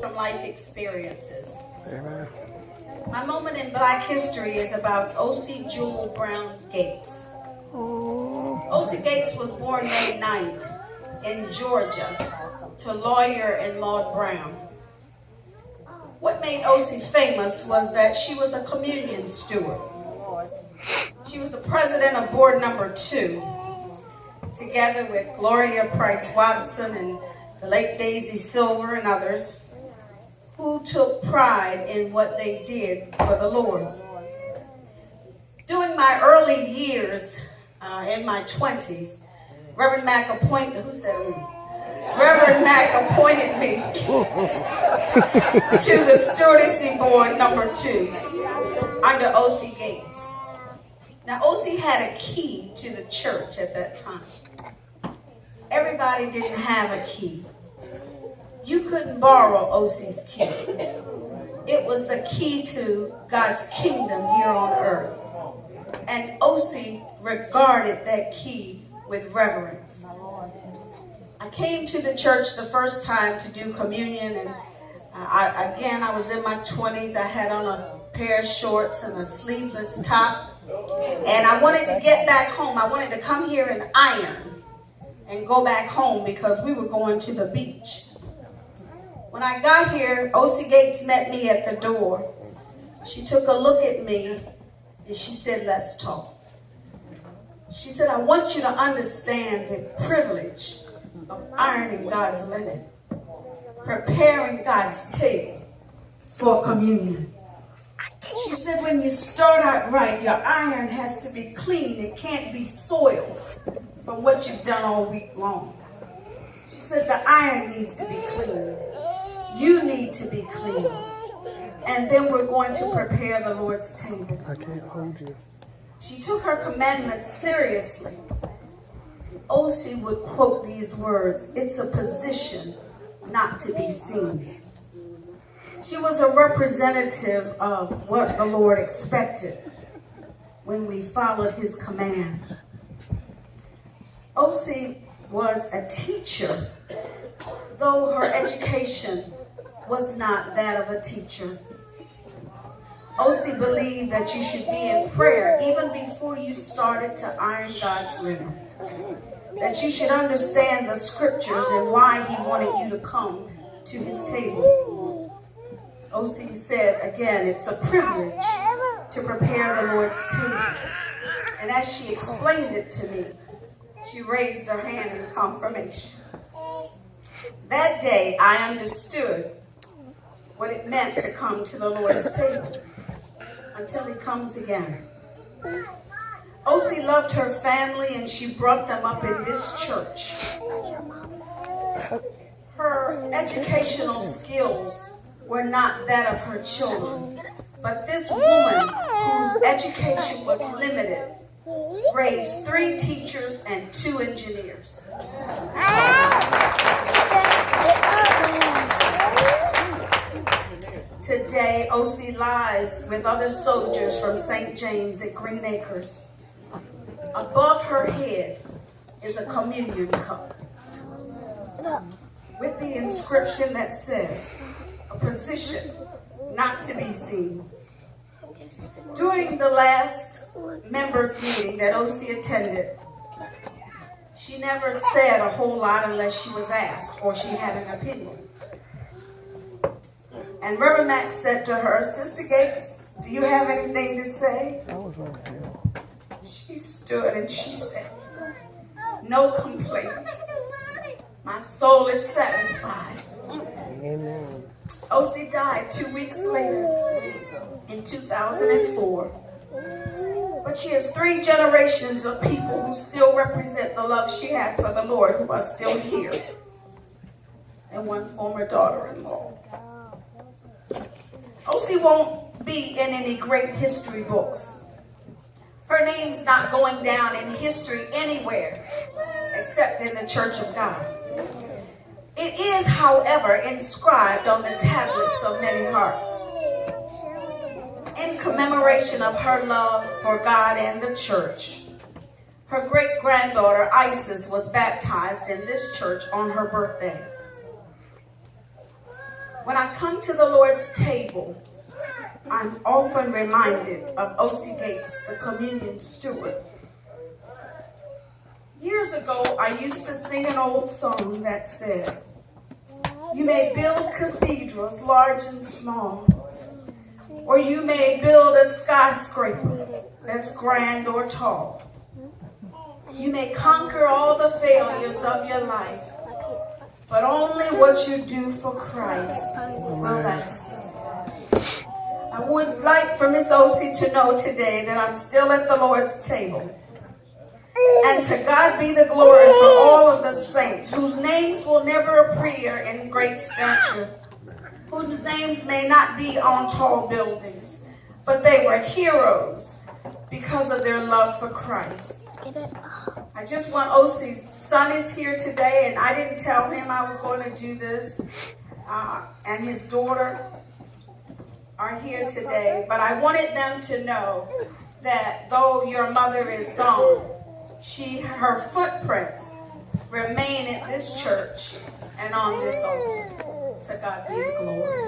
from life experiences. Amen. My moment in Black history is about Ocie Jewel Brown Gates. Ocie Gates was born May 9th in Georgia to lawyer and Maud Brown. What made Ocie famous was that she was a communion steward. She was the president of board number 2, together with Gloria Price Watson and the late Daisy Silver and others, who took pride in what they did for the Lord. During my early years, in my 20s, Reverend Mack appointed me to the stewardessy board number 2 under Ocie Gates. Now, Ocie had a key to the church at that time. Everybody didn't have a key. You couldn't borrow Ocie's key. It was the key to God's kingdom here on earth. And Ocie regarded that key with reverence. I came to the church the first time to do communion, and I was in my 20s. I had on a pair of shorts and a sleeveless top. And I wanted to get back home. I wanted to come here and iron and go back home because we were going to the beach. When I got here, Ocie Gates met me at the door. She took a look at me and she said, "Let's talk." She said, "I want you to understand the privilege of ironing God's linen, preparing God's table for communion." She said, "When you start out right, your iron has to be clean. It can't be soiled from what you've done all week long." She said, "The iron needs to be clean. You need to be clean. And then we're going to prepare the Lord's table." I can't hold you. She took her commandments seriously. Ocie would quote these words, "It's a position not to be seen." She was a representative of what the Lord expected when we followed his command. Ocie was a teacher, though her education was not that of a teacher. Ocie believed that you should be in prayer even before you started to iron God's linen. That you should understand the scriptures and why he wanted you to come to his table. Ocie said, again, it's a privilege to prepare the Lord's table. And as she explained it to me, she raised her hand in confirmation. That day, I understood what it meant to come to the Lord's table until he comes again. Ocie loved her family and she brought them up in this church. Her educational skills were not that of her children, but this woman whose education was limited raised 3 teachers and 2 engineers. Today, Ocie lies with other soldiers from St. James at Green Acres. Above her head is a communion cup with the inscription that says, "A position not to be seen." During the last members meeting that Ocie attended, she never said a whole lot unless she was asked or she had an opinion. And Reverend Mack said to her, "Sister Gates, do you have anything to say?" She stood and she said, "No complaints. My soul is satisfied." Amen. Ocie died 2 weeks later in 2004. But she has 3 generations of people who still represent the love she had for the Lord who are still here. And 1 former daughter-in-law. Ocie won't be in any great history books. Her name's not going down in history anywhere except in the Church of God. It is, however, inscribed on the tablets of many hearts. In commemoration of her love for God and the church, her great-granddaughter Isis was baptized in this church on her birthday. When I come to the Lord's table, I'm often reminded of Ocie Gates, the communion steward. Years ago, I used to sing an old song that said, "You may build cathedrals large and small, or you may build a skyscraper that's grand or tall. You may conquer all the failures of your life, but only what you do for Christ will last." I would like for Miss Ocie to know today that I'm still at the Lord's table. And to God be the glory for all of the saints whose names will never appear in great stature, whose names may not be on tall buildings, but they were heroes because of their love for Christ. I just want Ocie's son is here today, and I didn't tell him I was going to do this, and his daughter are here today, but I wanted them to know that though your mother is gone, her footprints remain at this church and on this altar. To God be the glory.